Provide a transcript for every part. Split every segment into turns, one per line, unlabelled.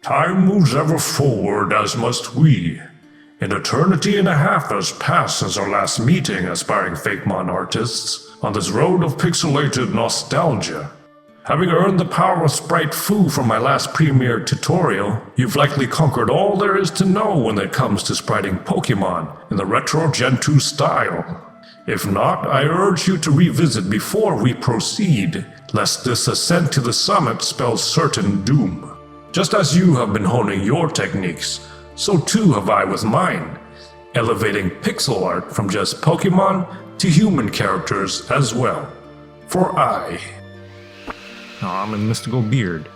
Time moves ever forward, as must we. An eternity and a half has passed since our last meeting, aspiring FAKEMON artists, on this road of pixelated nostalgia. Having earned the power of Sprite Foo from my last premiere tutorial, you've likely conquered all there is to know when it comes to spriting Pokemon in the retro Gen 2 style. If not, I urge you to revisit before we proceed, lest this ascent to the summit spells certain doom. Just as you have been honing your techniques, so too have I with mine, elevating pixel art from just Pokemon to human characters as well. For
I'm a mystical beard.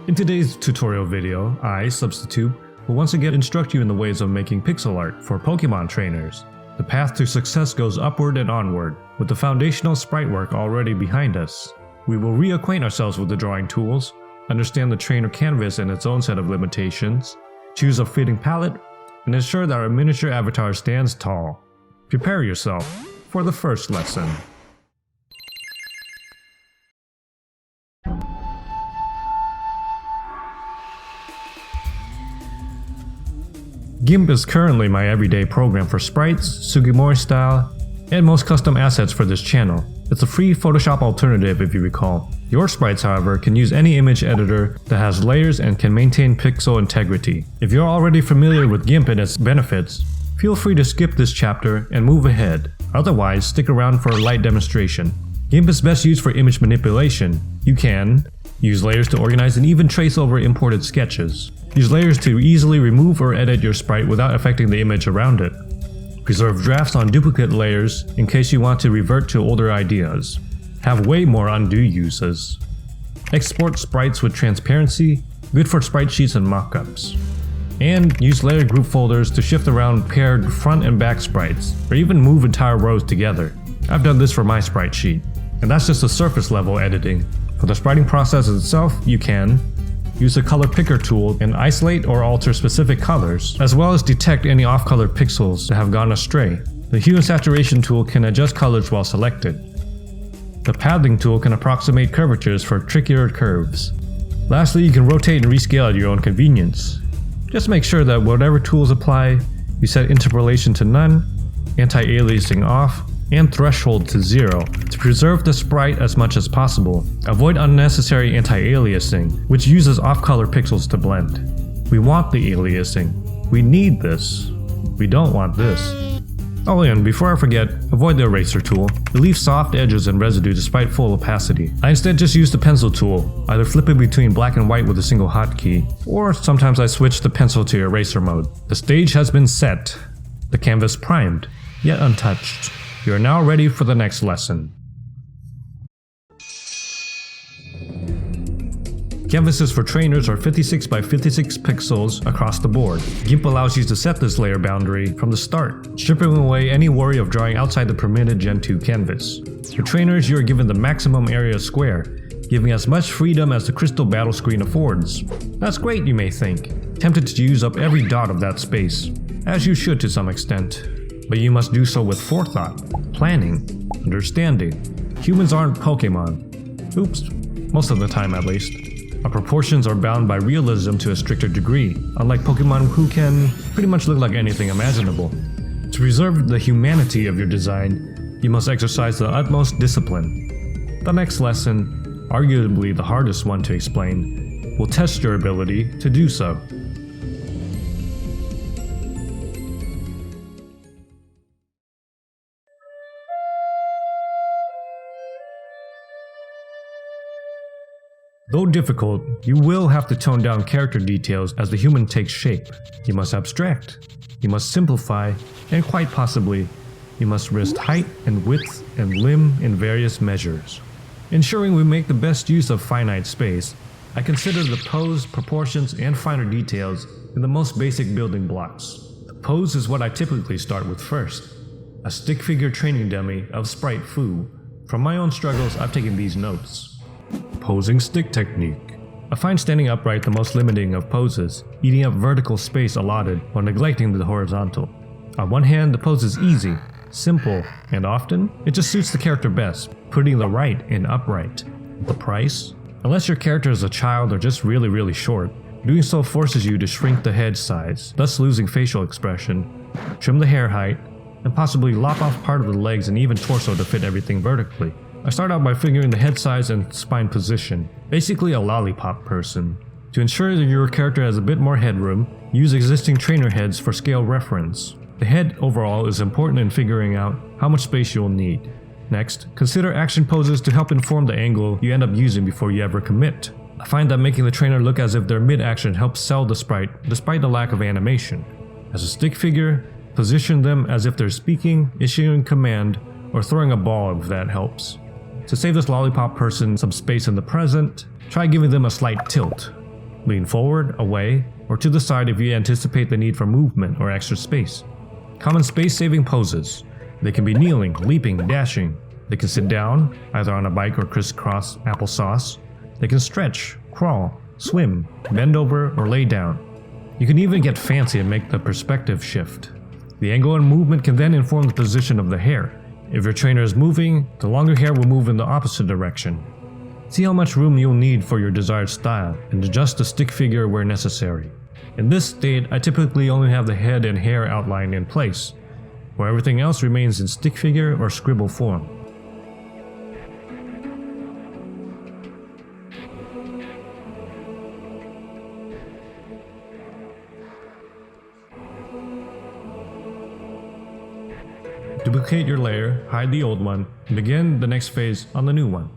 In today's tutorial video, I, Substitube, will once again instruct you in the ways of making pixel art for Pokemon trainers. The path to success goes upward and onward, with the foundational sprite work already behind us. We will reacquaint ourselves with the drawing tools, understand the trainer canvas and its own set of limitations, choose a fitting palette, and ensure that our miniature avatar stands tall. Prepare yourself for the first lesson. GIMP is currently my everyday program for sprites, Sugimori style, and most custom assets for this channel. It's a free Photoshop alternative if you recall. Your sprites, however, can use any image editor that has layers and can maintain pixel integrity. If you're already familiar with GIMP and its benefits, feel free to skip this chapter and move ahead. Otherwise, stick around for a light demonstration. GIMP is best used for image manipulation. You can use layers to organize and even trace over imported sketches. Use layers to easily remove or edit your sprite without affecting the image around it. Preserve drafts on duplicate layers in case you want to revert to older ideas. Have way more undo uses. Export sprites with transparency, good for sprite sheets and mockups. And use layer group folders to shift around paired front and back sprites, or even move entire rows together. I've done this for my sprite sheet. And that's just the surface level editing. For the spriting process itself, you can use the color picker tool and isolate or alter specific colors, as well as detect any off-color pixels that have gone astray. The hue and saturation tool can adjust colors while selected. The padding tool can approximate curvatures for trickier curves. Lastly, you can rotate and rescale at your own convenience. Just make sure that whatever tools apply, you set interpolation to none, anti-aliasing off, and threshold to 0 to preserve the sprite as much as possible. Avoid unnecessary anti-aliasing, which uses off-color pixels to blend. We want the aliasing. We need this. We don't want this. Oh, and before I forget, avoid the eraser tool. It leaves soft edges and residue despite full opacity. I instead just use the pencil tool, either flipping between black and white with a single hotkey, or sometimes I switch the pencil to eraser mode. The stage has been set. The canvas primed, yet untouched. You are now ready for the next lesson. Canvases for trainers are 56 by 56 pixels across the board. GIMP allows you to set this layer boundary from the start, stripping away any worry of drawing outside the permitted Gen 2 canvas. For trainers, you are given the maximum area square, giving as much freedom as the crystal battle screen affords. That's great, you may think, tempted to use up every dot of that space, as you should to some extent. But you must do so with forethought, planning, understanding. Humans aren't Pokemon. Oops, most of the time at least. Our proportions are bound by realism to a stricter degree, unlike Pokemon who can pretty much look like anything imaginable. To preserve the humanity of your design, you must exercise the utmost discipline. The next lesson, arguably the hardest one to explain, will test your ability to do so. Though difficult, you will have to tone down character details as the human takes shape. You must abstract, you must simplify, and quite possibly, you must risk height and width and limb in various measures. Ensuring we make the best use of finite space, I consider the pose, proportions, and finer details in the most basic building blocks. The pose is what I typically start with first. A stick figure training dummy of Sprite Foo. From my own struggles, I've taken these notes. Posing stick technique. I find standing upright the most limiting of poses, eating up vertical space allotted while neglecting the horizontal. On one hand, the pose is easy, simple, and often, it just suits the character best, putting the right in upright. The price? Unless your character is a child or just really short, Doing so forces you to shrink the head size, thus losing facial expression, trim the hair height, and possibly lop off part of the legs and even torso to fit everything vertically. I start out by figuring the head size and spine position, basically a lollipop person. To ensure that your character has a bit more headroom, use existing trainer heads for scale reference. The head overall is important in figuring out how much space you'll need. Next, consider action poses to help inform the angle you end up using before you ever commit. I find that making the trainer look as if they're mid-action helps sell the sprite despite the lack of animation. As a stick figure, position them as if they're speaking, issuing command, or throwing a ball if that helps. To save this lollipop person some space in the present, try giving them a slight tilt. Lean forward, away, or to the side if you anticipate the need for movement or extra space. Common space-saving poses. They can be kneeling, leaping, dashing. They can sit down, either on a bike or crisscross applesauce. They can stretch, crawl, swim, bend over, or lay down. You can even get fancy and make the perspective shift. The angle and movement can then inform the position of the hair. If your trainer is moving, the longer hair will move in the opposite direction. See how much room you'll need for your desired style, and adjust the stick figure where necessary. In this state, I typically only have the head and hair outline in place, where everything else remains in stick figure or scribble form. Duplicate your layer, hide the old one, and begin the next phase on the new one.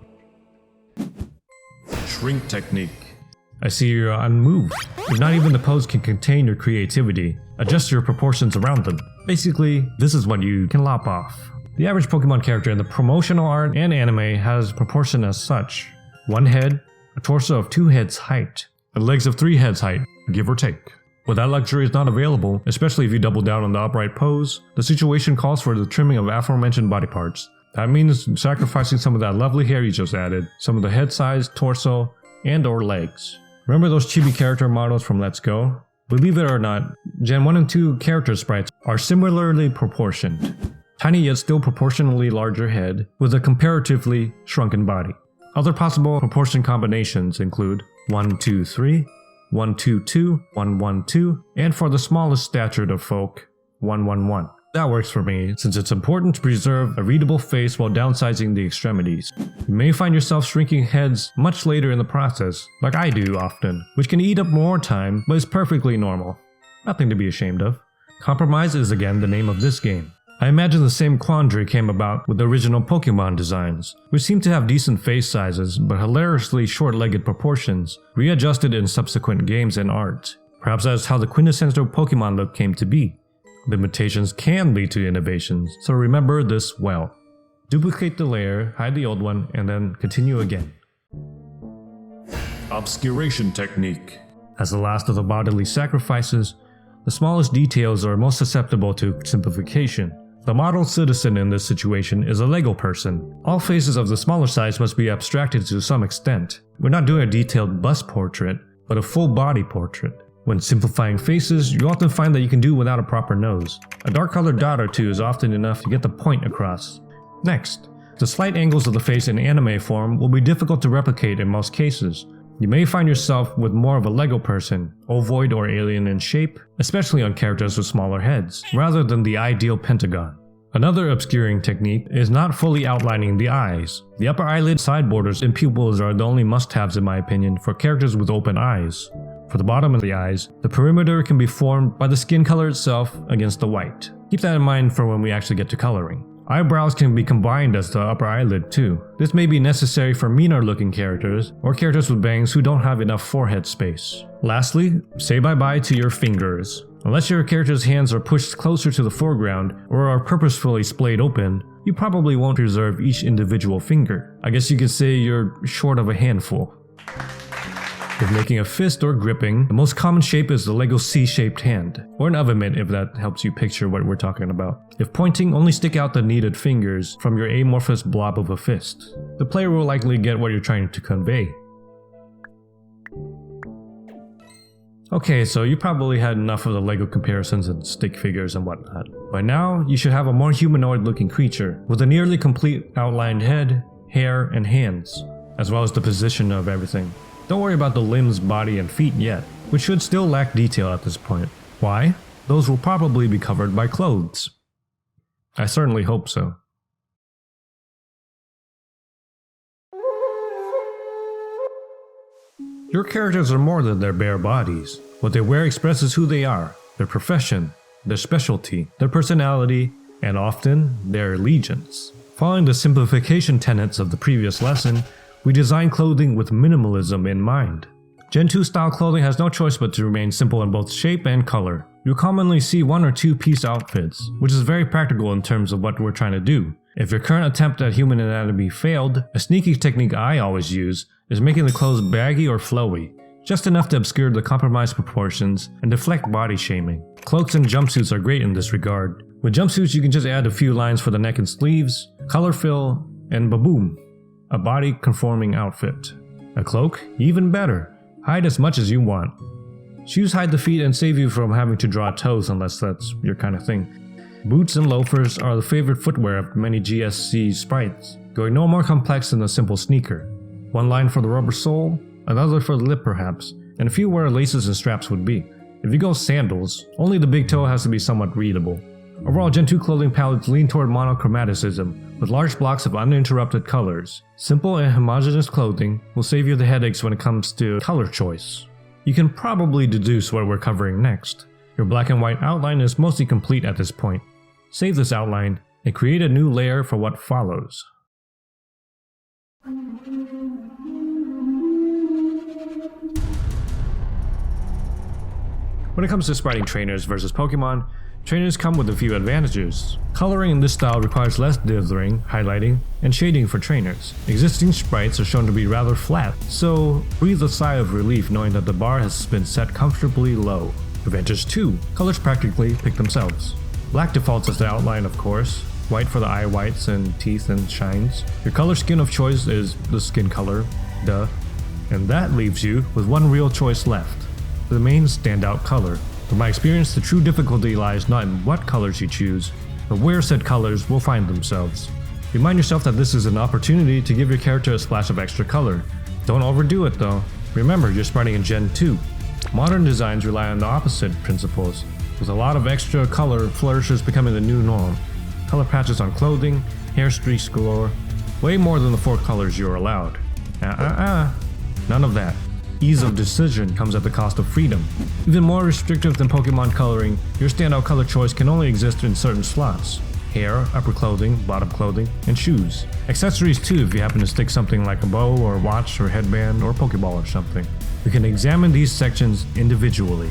Shrink technique. I see you're unmoved. If not even the pose can contain your creativity, adjust your proportions around them. Basically, this is what you can lop off. The average Pokemon character in the promotional art and anime has proportion as such. One head, a torso of 2 heads height, and legs of 3 heads height, give or take. When that luxury is not available, especially if you double down on the upright pose, the situation calls for the trimming of aforementioned body parts. That means sacrificing some of that lovely hair you just added, some of the head size, torso, and or legs. Remember those chibi character models from Let's Go? Believe it or not, Gen 1 and 2 character sprites are similarly proportioned. Tiny yet still proportionally larger head with a comparatively shrunken body. Other possible proportion combinations include 1, 2, 3, 1, 2, 2, 1, 1, 2, and for the smallest statured of folk, 1, 1, 1. That works for me, since it's important to preserve a readable face while downsizing the extremities. You may find yourself shrinking heads much later in the process, like I do often, which can eat up more time, but is perfectly normal. Nothing to be ashamed of. Compromise is again the name of this game. I imagine the same quandary came about with the original Pokemon designs, which seem to have decent face sizes but hilariously short-legged proportions, readjusted in subsequent games and art. Perhaps that's how the quintessential Pokemon look came to be. Limitations can lead to innovations, so remember this well. Duplicate the layer, hide the old one, and then continue again.
Obscuration technique.
As the last of the bodily sacrifices, the smallest details are most susceptible to simplification. The model citizen in this situation is a Lego person. All faces of the smaller size must be abstracted to some extent. We're not doing a detailed bust portrait, but a full body portrait. When simplifying faces, you often find that you can do without a proper nose. A dark colored dot or two is often enough to get the point across. Next, the slight angles of the face in anime form will be difficult to replicate in most cases. You may find yourself with more of a Lego person, ovoid or alien in shape, especially on characters with smaller heads, rather than the ideal pentagon. Another obscuring technique is not fully outlining the eyes. The upper eyelid, side borders, and pupils are the only must-haves in my opinion for characters with open eyes. For the bottom of the eyes, the perimeter can be formed by the skin color itself against the white. Keep that in mind for when we actually get to coloring. Eyebrows can be combined as the upper eyelid too. This may be necessary for meaner looking characters or characters with bangs who don't have enough forehead space. Lastly, say bye-bye to your fingers. Unless your character's hands are pushed closer to the foreground or are purposefully splayed open, you probably won't preserve each individual finger. I guess you could say you're short of a handful. If making a fist or gripping, the most common shape is the Lego C-shaped hand, or an oven mitt if that helps you picture what we're talking about. If pointing, only stick out the needed fingers from your amorphous blob of a fist. The player will likely get what you're trying to convey. Okay, so you probably had enough of the Lego comparisons and stick figures and whatnot. By now, you should have a more humanoid looking creature, with a nearly complete outlined head, hair, and hands, as well as the position of everything. Don't worry about the limbs, body, and feet yet. which should still lack detail at this point. Why? Those will probably be covered by clothes. I certainly hope so. Your characters are more than their bare bodies. What they wear expresses who they are, their profession, their specialty, their personality, and often their allegiance. Following the simplification tenets of the previous lesson, we design clothing with minimalism in mind. Gen 2 style clothing has no choice but to remain simple in both shape and color. You'll commonly see one or two piece outfits, which is very practical in terms of what we're trying to do. If your current attempt at human anatomy failed, a sneaky technique I always use is making the clothes baggy or flowy, just enough to obscure the compromised proportions and deflect body shaming. Cloaks and jumpsuits are great in this regard. With jumpsuits you can just add a few lines for the neck and sleeves, color fill, and baboom, a body conforming outfit. A cloak? Even better. Hide as much as you want. Shoes hide the feet and save you from having to draw toes unless that's your kind of thing. Boots and loafers are the favorite footwear of many GSC sprites, going no more complex than a simple sneaker. One line for the rubber sole, another for the lip perhaps, and a few where laces and straps would be. If you go sandals, only the big toe has to be somewhat readable. Overall, Gen 2 clothing palettes lean toward monochromaticism, with large blocks of uninterrupted colors. Simple and homogeneous clothing will save you the headaches when it comes to color choice. You can probably deduce what we're covering next. Your black and white outline is mostly complete at this point. Save this outline and create a new layer for what follows. When it comes to spriting trainers versus Pokemon, trainers come with a few advantages. Coloring in this style requires less dithering, highlighting, and shading for trainers. Existing sprites are shown to be rather flat, so breathe a sigh of relief knowing that the bar has been set comfortably low. Advantage 2. Colors practically pick themselves. Black defaults as the outline of course, white for the eye whites and teeth and shines. Your color scheme of choice is the skin color, duh. And that leaves you with one real choice left. The main standout color. From my experience, the true difficulty lies not in what colors you choose, but where said colors will find themselves. Remind yourself that this is an opportunity to give your character a splash of extra color. Don't overdo it though. Remember, you're spriting in Gen 2. Modern designs rely on the opposite principles, with a lot of extra color flourishes becoming the new norm. Color patches on clothing, hair streaks galore, way more than the 4 colors you're allowed. None of that. Ease of decision comes at the cost of freedom. Even more restrictive than Pokemon coloring, your standout color choice can only exist in certain slots. Hair, upper clothing, bottom clothing, and shoes. Accessories too if you happen to stick something like a bow or watch or headband or Pokeball or something. We can examine these sections individually.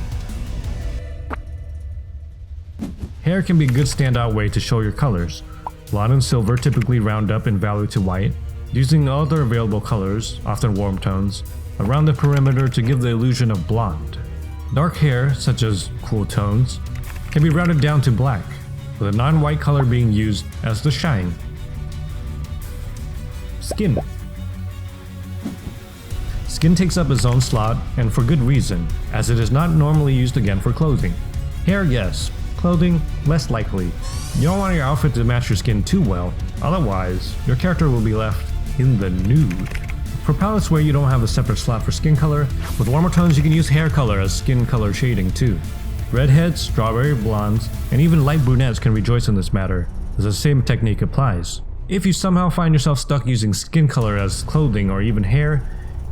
Hair can be a good standout way to show your colors. Blonde and silver typically round up in value to white, using other available colors, often warm tones, around the perimeter to give the illusion of blonde. Dark hair, such as cool tones, can be routed down to black, with a non-white color being used as the shine. Skin. Skin takes up its own slot, and for good reason, as it is not normally used again for clothing. Hair, yes. Clothing, less likely. You don't want your outfit to match your skin too well, otherwise, your character will be left in the nude. For palettes where you don't have a separate slot for skin color, with warmer tones you can use hair color as skin color shading too. Redheads, strawberry blondes, and even light brunettes can rejoice in this matter, as the same technique applies. If you somehow find yourself stuck using skin color as clothing or even hair,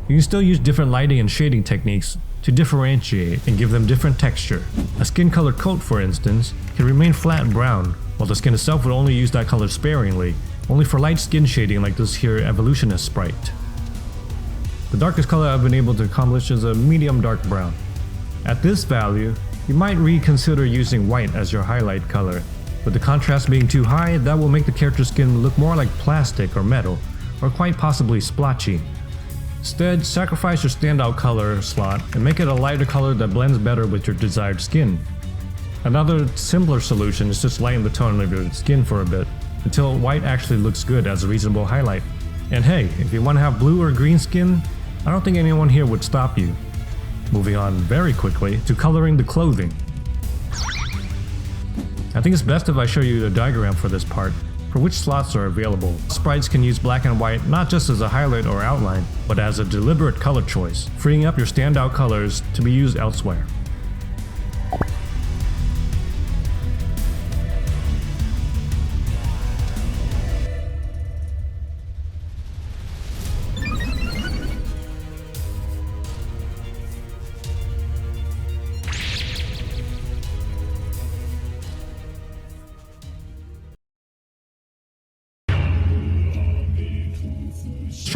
you can still use different lighting and shading techniques to differentiate and give them different texture. A skin color coat, for instance, can remain flat brown, while the skin itself would only use that color sparingly, only for light skin shading like this here evolutionist sprite. The darkest color I've been able to accomplish is a medium dark brown. At this value, you might reconsider using white as your highlight color. With the contrast being too high, that will make the character's skin look more like plastic or metal, or quite possibly splotchy. Instead, sacrifice your standout color slot and make it a lighter color that blends better with your desired skin. Another simpler solution is just lighten the tone of your skin for a bit, until white actually looks good as a reasonable highlight. And hey, if you want to have blue or green skin, I don't think anyone here would stop you. Moving on very quickly to coloring the clothing. I think it's best if I show you the diagram for this part. for which slots are available. Sprites can use black and white not just as a highlight or outline, but as a deliberate color choice, freeing up your standout colors to be used elsewhere.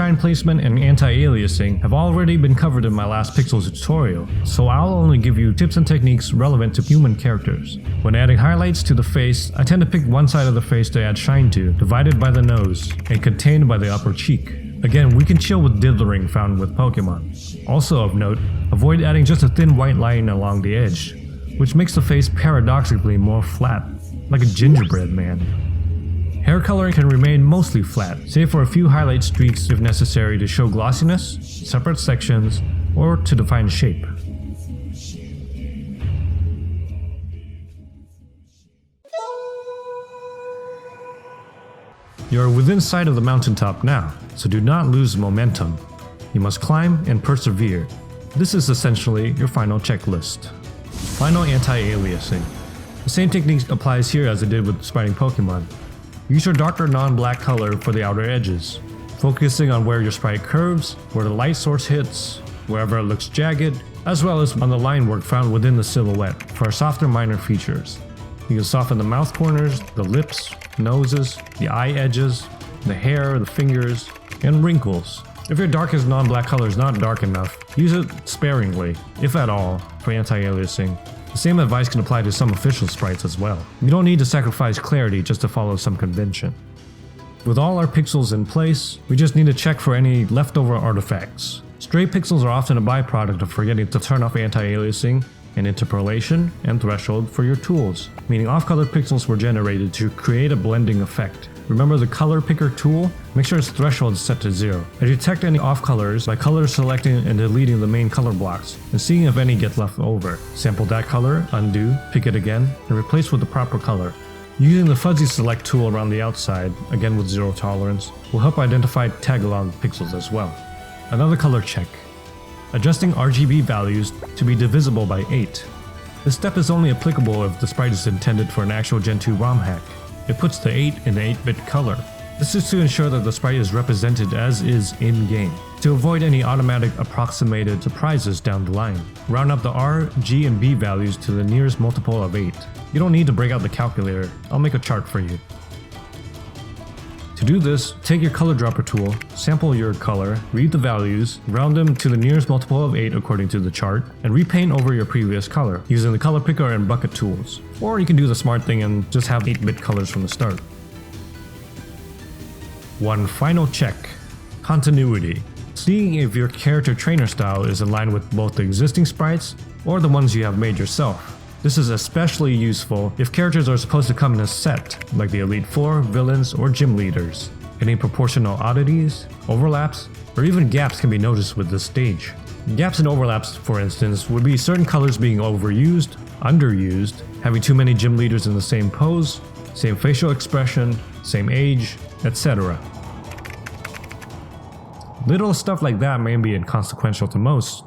Shine placement and anti-aliasing have already been covered in my last Pixels tutorial, so I'll only give you tips and techniques relevant to human characters. When adding highlights to the face, I tend to pick one side of the face to add shine to, divided by the nose, and contained by the upper cheek. Again, we can chill with dithering found with Pokemon. Also of note, avoid adding just a thin white line along the edge, which makes the face paradoxically more flat, like a gingerbread man. Hair coloring can remain mostly flat, save for a few highlight streaks if necessary to show glossiness, separate sections, or to define shape. You are within sight of the mountaintop now, so do not lose momentum. You must climb and persevere. This is essentially your final checklist. Final anti-aliasing. The same technique applies here as it did with spriting Pokemon. Use your darker non-black color for the outer edges, focusing on where your sprite curves, where the light source hits, wherever it looks jagged, as well as on the line work found within the silhouette for our softer minor features. You can soften the mouth corners, the lips, noses, the eye edges, the hair, the fingers, and wrinkles. If your darkest non-black color is not dark enough, use it sparingly, if at all, for anti-aliasing. The same advice can apply to some official sprites as well. You don't need to sacrifice clarity just to follow some convention. With all our pixels in place, we just need to check for any leftover artifacts. Stray pixels are often a byproduct of forgetting to turn off anti-aliasing and interpolation and threshold for your tools, meaning off-colored pixels were generated to create a blending effect. Remember the color picker tool? Make sure its threshold is set to 0. And detect any off colors by color selecting and deleting the main color blocks and seeing if any get left over. Sample that color, undo, pick it again, and replace with the proper color. Using the fuzzy select tool around the outside, again with 0 tolerance, will help identify tag-along pixels as well. Another color check. Adjusting RGB values to be divisible by 8. This step is only applicable if the sprite is intended for an actual Gen 2 ROM hack. It puts the 8 in the 8-bit color. This is to ensure that the sprite is represented as is in-game, to avoid any automatic approximated surprises down the line. Round up the R, G, and B values to the nearest multiple of 8. You don't need to break out the calculator, I'll make a chart for you. To do this, take your color dropper tool, sample your color, read the values, round them to the nearest multiple of 8 according to the chart, and repaint over your previous color using the color picker and bucket tools. Or you can do the smart thing and just have 8-bit colors from the start. One final check. Continuity. Seeing if your character trainer style is in line with both the existing sprites or the ones you have made yourself. This is especially useful if characters are supposed to come in a set, like the Elite Four, villains, or gym leaders. Any proportional oddities, overlaps, or even gaps can be noticed with this stage. Gaps and overlaps, for instance, would be certain colors being overused, underused, having too many gym leaders in the same pose, same facial expression, same age, etc. Little stuff like that may be inconsequential to most.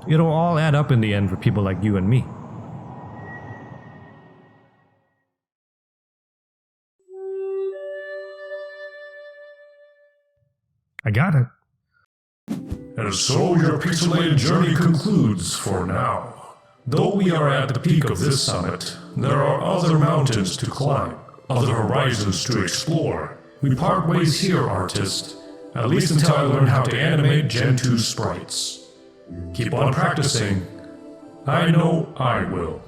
It'll all add up in the end for people like you and me. I got it.
And so your pixelated journey concludes for now. Though we are at the peak of this summit, there are other mountains to climb, other horizons to explore. We part ways here, artist, at least until I learn how to animate Gen 2 sprites. Keep on practicing. I know I will.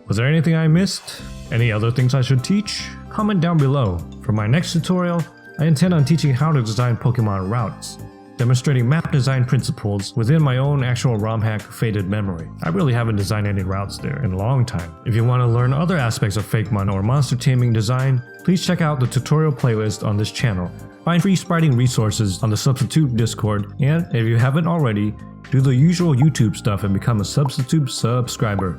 Was there anything I missed? Any other things I should teach? Comment down below. For my next tutorial, I intend on teaching how to design Pokemon routes, demonstrating map design principles within my own actual ROM hack Faded Memory. I really haven't designed any routes there in a long time. If you want to learn other aspects of Fakemon or monster taming design, please check out the tutorial playlist on this channel. Find free spriting resources on the Substitube Discord, and if you haven't already, do the usual YouTube stuff and become a Substitube subscriber.